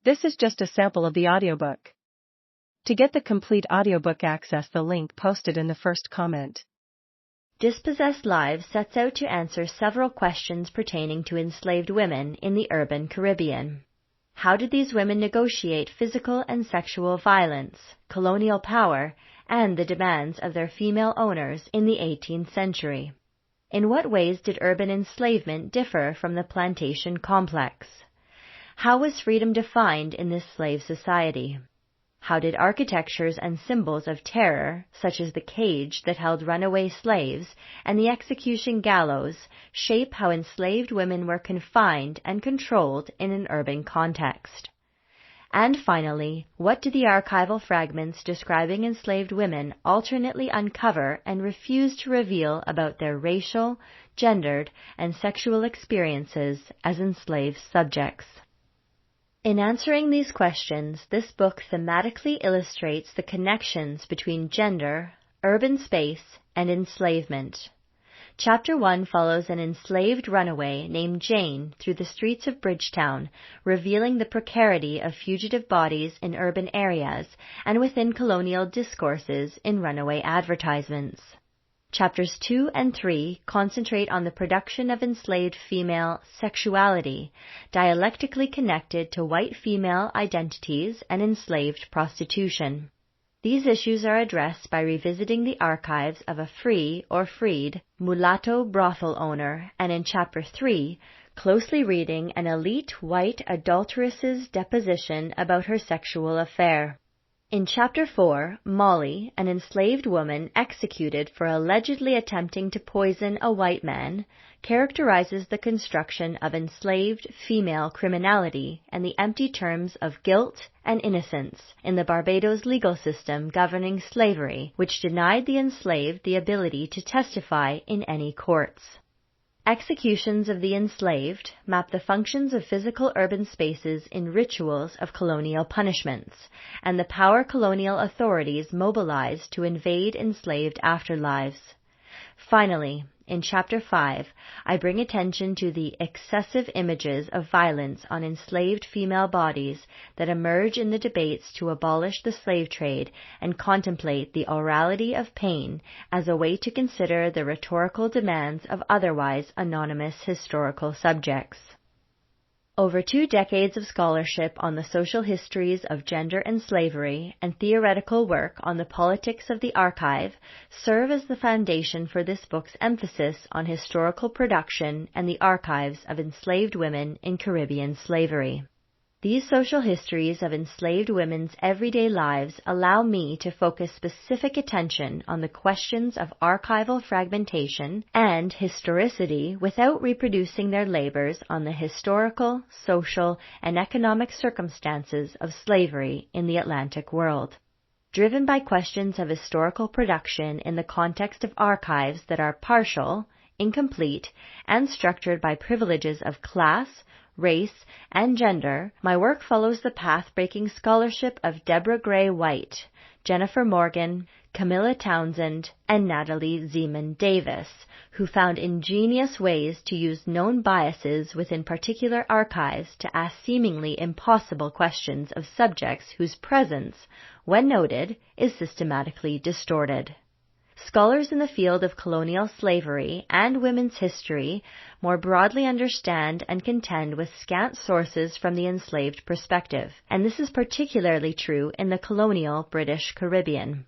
This is just a sample of the audiobook. To get the complete audiobook, access the link posted in the first comment. Dispossessed Lives sets out to answer several questions pertaining to enslaved women in the urban Caribbean. How did these women negotiate physical and sexual violence, colonial power, and the demands of their female owners in the 18th century? In what ways did urban enslavement differ from the plantation complex? How was freedom defined in this slave society? How did architectures and symbols of terror, such as the cage that held runaway slaves and the execution gallows, shape how enslaved women were confined and controlled in an urban context? And finally, what do the archival fragments describing enslaved women alternately uncover and refuse to reveal about their racial, gendered, and sexual experiences as enslaved subjects? In answering these questions, this book thematically illustrates the connections between gender, urban space, and enslavement. Chapter 1 follows an enslaved runaway named Jane through the streets of Bridgetown, revealing the precarity of fugitive bodies in urban areas and within colonial discourses in runaway advertisements. Chapters 2 and 3 concentrate on the production of enslaved female sexuality, dialectically connected to white female identities and enslaved prostitution. These issues are addressed by revisiting the archives of a free or freed mulatto brothel owner, and in Chapter 3, closely reading an elite white adulteress's deposition about her sexual affair. In Chapter 4, Molly, an enslaved woman executed for allegedly attempting to poison a white man, characterizes the construction of enslaved female criminality and the empty terms of guilt and innocence in the Barbados legal system governing slavery, which denied the enslaved the ability to testify in any courts. Executions of the enslaved map the functions of physical urban spaces in rituals of colonial punishments, and the power colonial authorities mobilized to invade enslaved afterlives. Finally, in Chapter 5, I bring attention to the excessive images of violence on enslaved female bodies that emerge in the debates to abolish the slave trade and contemplate the orality of pain as a way to consider the rhetorical demands of otherwise anonymous historical subjects. Over 2 decades of scholarship on the social histories of gender and slavery and theoretical work on the politics of the archive serve as the foundation for this book's emphasis on historical production and the archives of enslaved women in Caribbean slavery. These social histories of enslaved women's everyday lives allow me to focus specific attention on the questions of archival fragmentation and historicity without reproducing their labors on the historical, social, and economic circumstances of slavery in the Atlantic world. Driven by questions of historical production in the context of archives that are partial, incomplete, and structured by privileges of class, race, and gender, my work follows the path-breaking scholarship of Deborah Gray White, Jennifer Morgan, Camilla Townsend, and Natalie Zeman Davis, who found ingenious ways to use known biases within particular archives to ask seemingly impossible questions of subjects whose presence, when noted, is systematically distorted. Scholars in the field of colonial slavery and women's history more broadly understand and contend with scant sources from the enslaved perspective, and this is particularly true in the colonial British Caribbean.